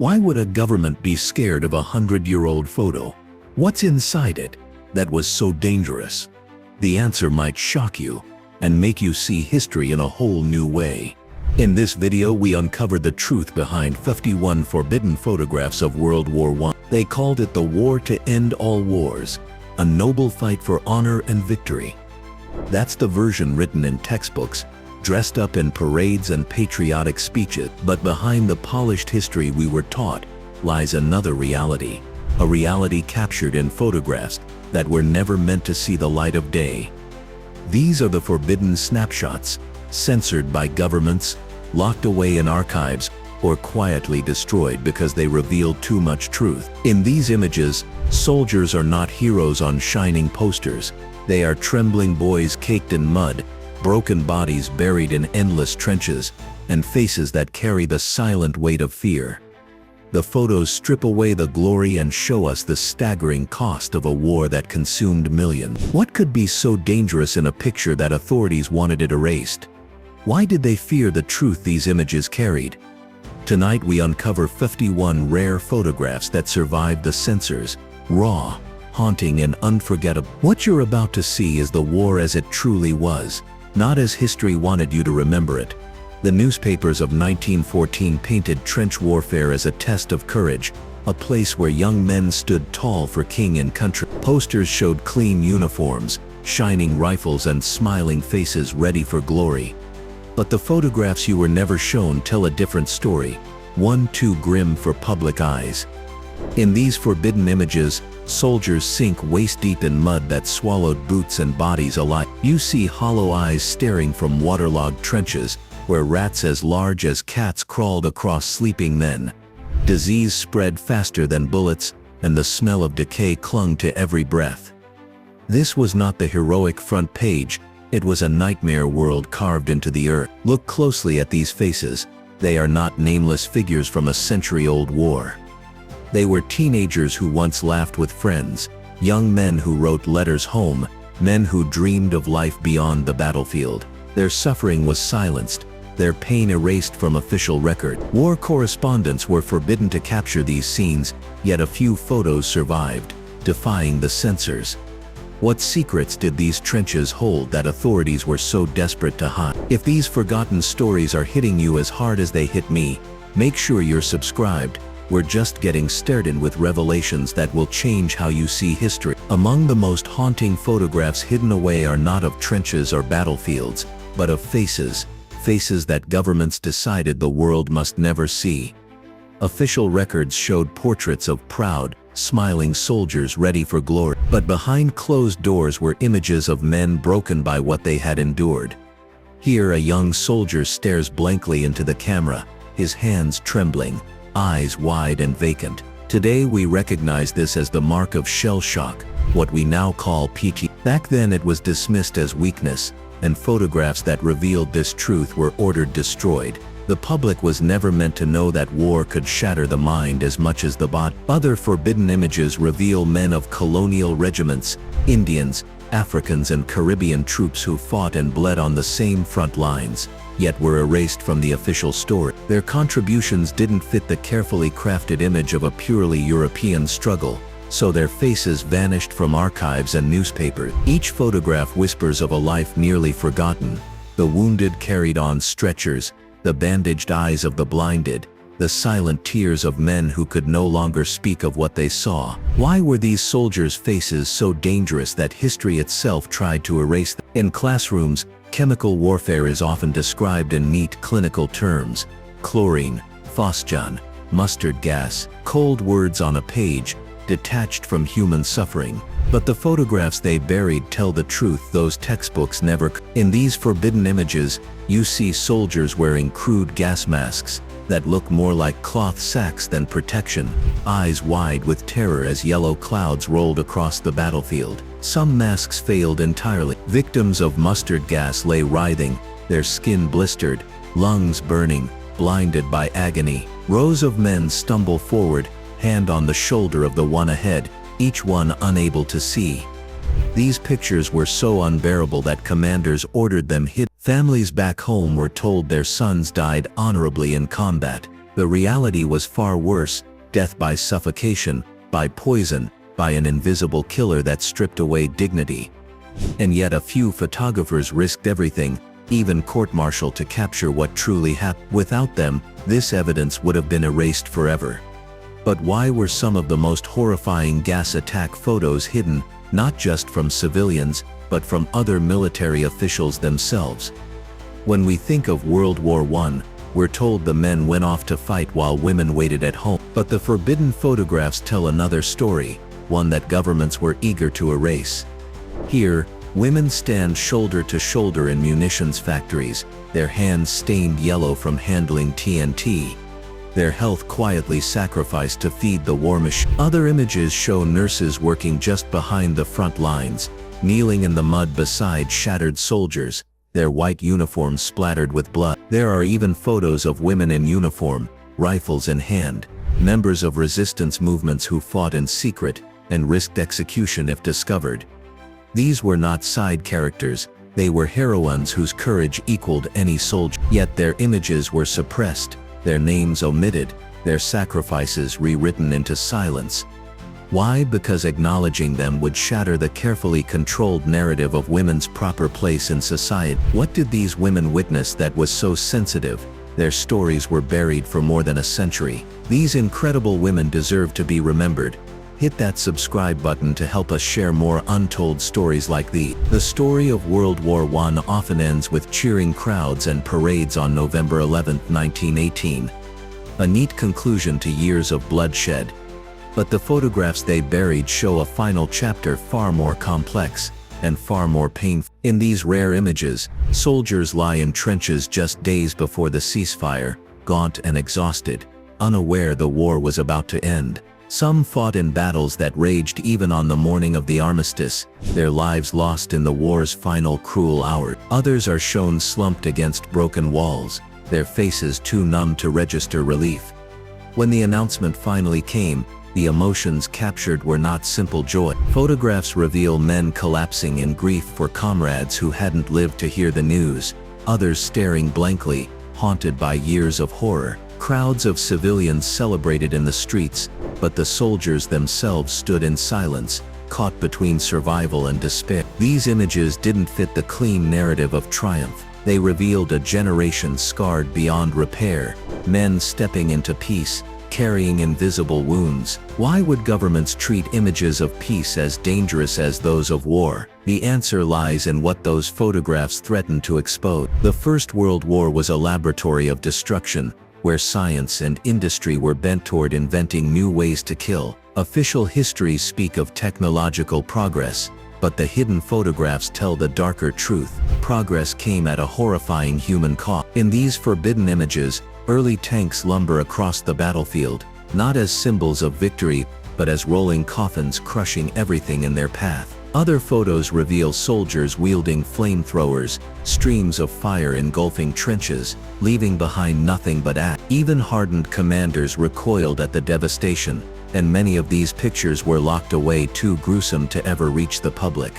Why would a government be scared of a 100-year-old photo? What's inside it that was so dangerous? The answer might shock you and make you see history in a whole new way. In this video, we uncovered the truth behind 51 forbidden photographs of World War I. They called it the war to end all wars, a noble fight for honor and victory. That's the version written in textbooks, dressed up in parades and patriotic speeches. But behind the polished history we were taught lies another reality, a reality captured in photographs that were never meant to see the light of day. These are the forbidden snapshots, censored by governments, locked away in archives, or quietly destroyed because they reveal too much truth. In these images, soldiers are not heroes on shining posters. They are trembling boys caked in mud, broken bodies buried in endless trenches, and faces that carry the silent weight of fear. The photos strip away the glory and show us the staggering cost of a war that consumed millions. What could be so dangerous in a picture that authorities wanted it erased? Why did they fear the truth these images carried? Tonight we uncover 51 rare photographs that survived the censors, raw, haunting, and unforgettable. What you're about to see is the war as it truly was, not as history wanted you to remember it. The newspapers of 1914 painted trench warfare as a test of courage, a place where young men stood tall for king and country. Posters showed clean uniforms, shining rifles, and smiling faces ready for glory. But the photographs you were never shown tell a different story, one too grim for public eyes. In these forbidden images, soldiers sink waist-deep in mud that swallowed boots and bodies alike. You see hollow eyes staring from waterlogged trenches, where rats as large as cats crawled across sleeping men. Disease spread faster than bullets, and the smell of decay clung to every breath. This was not the heroic front page. It was a nightmare world carved into the earth. Look closely at these faces. They are not nameless figures from a century-old war. They were teenagers who once laughed with friends, young men who wrote letters home, men who dreamed of life beyond the battlefield. Their suffering was silenced, their pain erased from official record. War correspondents were forbidden to capture these scenes, yet a few photos survived, defying the censors. What secrets did these trenches hold that authorities were so desperate to hide? If these forgotten stories are hitting you as hard as they hit me, make sure you're subscribed. We're just getting started with revelations that will change how you see history. Among the most haunting photographs hidden away are not of trenches or battlefields, but of faces that governments decided the world must never see. Official records showed portraits of proud, smiling soldiers ready for glory. But behind closed doors were images of men broken by what they had endured. Here a young soldier stares blankly into the camera, his hands trembling, eyes wide and vacant. Today we recognize this as the mark of shell shock, what we now call PTSD. Back then it was dismissed as weakness, and photographs that revealed this truth were ordered destroyed. The public was never meant to know that war could shatter the mind as much as the body. Other forbidden images reveal men of colonial regiments, Indians, Africans, and Caribbean troops who fought and bled on the same front lines, yet were erased from the official story. Their contributions didn't fit the carefully crafted image of a purely European struggle, so their faces vanished from archives and newspapers. Each photograph whispers of a life nearly forgotten, the wounded carried on stretchers, the bandaged eyes of the blinded, the silent tears of men who could no longer speak of what they saw. Why were these soldiers' faces so dangerous that history itself tried to erase them? In classrooms, chemical warfare is often described in neat clinical terms: chlorine, phosgene, mustard gas, cold words on a page, detached from human suffering. But the photographs they buried tell the truth those textbooks never could. In these forbidden images, you see soldiers wearing crude gas masks that look more like cloth sacks than protection, eyes wide with terror as yellow clouds rolled across the battlefield. Some masks failed entirely. Victims of mustard gas lay writhing, their skin blistered, lungs burning, blinded by agony. Rows of men stumble forward, hand on the shoulder of the one ahead, each one unable to see. These pictures were so unbearable that commanders ordered them hidden. Families back home were told their sons died honorably in combat, The reality was far worse: death by suffocation, by poison, by an invisible killer that stripped away dignity. And yet a few photographers risked everything, even court-martial, to capture what truly happened. Without them, this evidence would have been erased forever. But why were some of the most horrifying gas attack photos hidden, not just from civilians, but from other military officials themselves? When we think of World War I, we're told the men went off to fight while women waited at home. But the forbidden photographs tell another story, one that governments were eager to erase. Here, women stand shoulder to shoulder in munitions factories, their hands stained yellow from handling TNT, their health quietly sacrificed to feed the war machine. Other images show nurses working just behind the front lines, kneeling in the mud beside shattered soldiers, their white uniforms splattered with blood. There are even photos of women in uniform, rifles in hand, members of resistance movements who fought in secret and risked execution if discovered. These were not side characters, they were heroines whose courage equaled any soldier. Yet their images were suppressed, their names omitted, their sacrifices rewritten into silence. Why? Because acknowledging them would shatter the carefully controlled narrative of women's proper place in society. What did these women witness that was so sensitive? Their stories were buried for more than a century. These incredible women deserve to be remembered. Hit that subscribe button to help us share more untold stories like these. The story of World War I often ends with cheering crowds and parades on November 11, 1918. A neat conclusion to years of bloodshed. But the photographs they buried show a final chapter far more complex and far more painful. In these rare images, soldiers lie in trenches just days before the ceasefire, gaunt and exhausted, unaware the war was about to end. Some fought in battles that raged even on the morning of the armistice, their lives lost in the war's final cruel hour. Others are shown slumped against broken walls, their faces too numb to register relief. When the announcement finally came, the emotions captured were not simple joy. Photographs reveal men collapsing in grief for comrades who hadn't lived to hear the news, others staring blankly, haunted by years of horror. Crowds of civilians celebrated in the streets, but the soldiers themselves stood in silence, caught between survival and despair. These images didn't fit the clean narrative of triumph. They revealed a generation scarred beyond repair, men stepping into peace, carrying invisible wounds. Why would governments treat images of peace as dangerous as those of war? The answer lies in what those photographs threaten to expose. The First World War was a laboratory of destruction, where science and industry were bent toward inventing new ways to kill. Official histories speak of technological progress, but the hidden photographs tell the darker truth. Progress came at a horrifying human cost. In these forbidden images, early tanks lumber across the battlefield, not as symbols of victory, but as rolling coffins crushing everything in their path. Other photos reveal soldiers wielding flamethrowers, streams of fire engulfing trenches, leaving behind nothing but ash. Even hardened commanders recoiled at the devastation, and many of these pictures were locked away too gruesome to ever reach the public.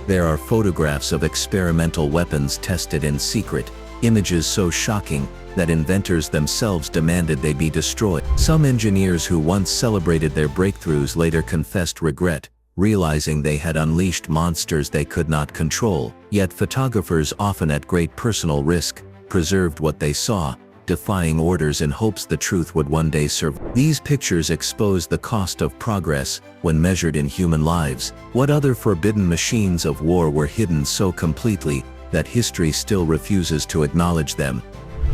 There are photographs of experimental weapons tested in secret, images so shocking that inventors themselves demanded they be destroyed. Some engineers who once celebrated their breakthroughs later confessed regret, realizing they had unleashed monsters they could not control. Yet photographers, often at great personal risk, preserved what they saw, defying orders in hopes the truth would one day survive. These pictures expose the cost of progress when measured in human lives. What other forbidden machines of war were hidden so completely that history still refuses to acknowledge them?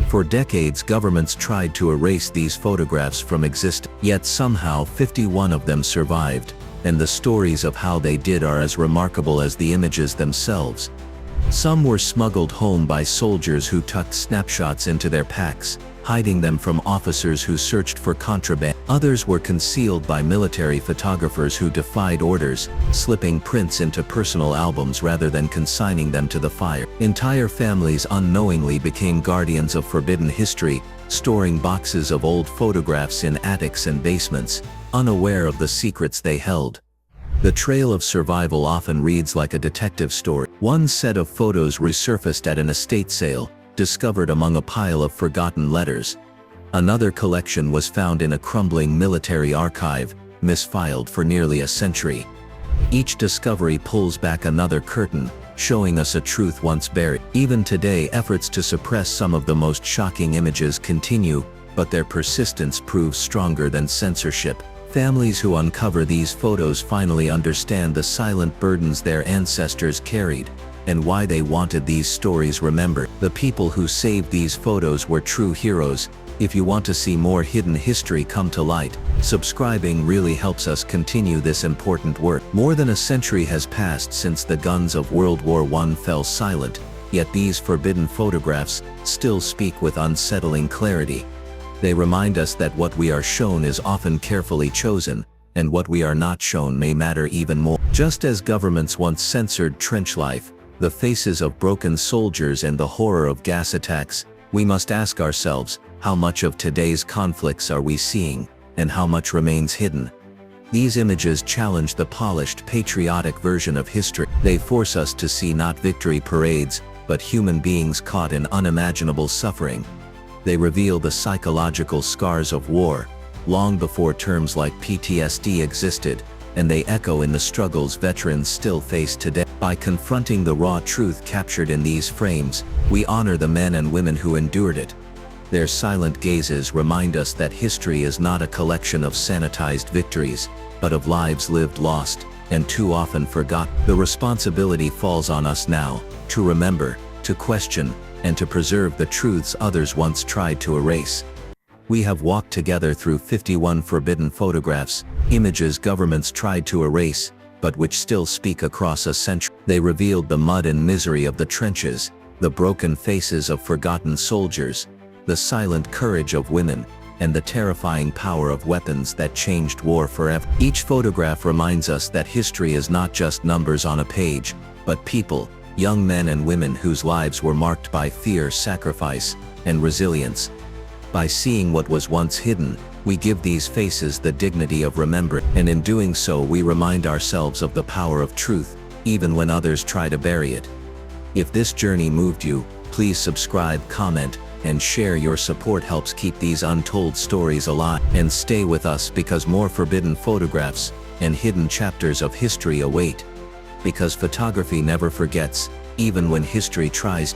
For decades, governments tried to erase these photographs from existence, yet somehow 51 of them survived, and the stories of how they did are as remarkable as the images themselves. Some were smuggled home by soldiers who tucked snapshots into their packs, hiding them from officers who searched for contraband. Others were concealed by military photographers who defied orders, slipping prints into personal albums rather than consigning them to the fire. Entire families unknowingly became guardians of forbidden history, storing boxes of old photographs in attics and basements, unaware of the secrets they held. The trail of survival often reads like a detective story. One set of photos resurfaced at an estate sale, discovered among a pile of forgotten letters. Another collection was found in a crumbling military archive, misfiled for nearly a century. Each discovery pulls back another curtain, showing us a truth once buried. Even today, efforts to suppress some of the most shocking images continue, but their persistence proves stronger than censorship. Families who uncover these photos finally understand the silent burdens their ancestors carried, and why they wanted these stories remembered. The people who saved these photos were true heroes. If you want to see more hidden history come to light, subscribing really helps us continue this important work. More than a century has passed since the guns of World War I fell silent, yet these forbidden photographs still speak with unsettling clarity. They remind us that what we are shown is often carefully chosen, and what we are not shown may matter even more. Just as governments once censored trench life, the faces of broken soldiers, and the horror of gas attacks, we must ask ourselves, how much of today's conflicts are we seeing, and how much remains hidden? These images challenge the polished, patriotic version of history. They force us to see not victory parades, but human beings caught in unimaginable suffering. They reveal the psychological scars of war, long before terms like PTSD existed, and they echo in the struggles veterans still face today. By confronting the raw truth captured in these frames, we honor the men and women who endured it. Their silent gazes remind us that history is not a collection of sanitized victories, but of lives lived lost, and too often forgotten. The responsibility falls on us now, to remember, to question, and to preserve the truths others once tried to erase. We have walked together through 51 forbidden photographs, images governments tried to erase, but which still speak across a century. They revealed the mud and misery of the trenches, the broken faces of forgotten soldiers, the silent courage of women, and the terrifying power of weapons that changed war forever. Each photograph reminds us that history is not just numbers on a page, but people, young men and women whose lives were marked by fear, sacrifice, and resilience. By seeing what was once hidden, we give these faces the dignity of remembrance, and in doing so we remind ourselves of the power of truth, even when others try to bury it. If this journey moved you, please subscribe, comment, and share. Your support helps keep these untold stories alive. And stay with us, because more forbidden photographs and hidden chapters of history await. Because photography never forgets, even when history tries.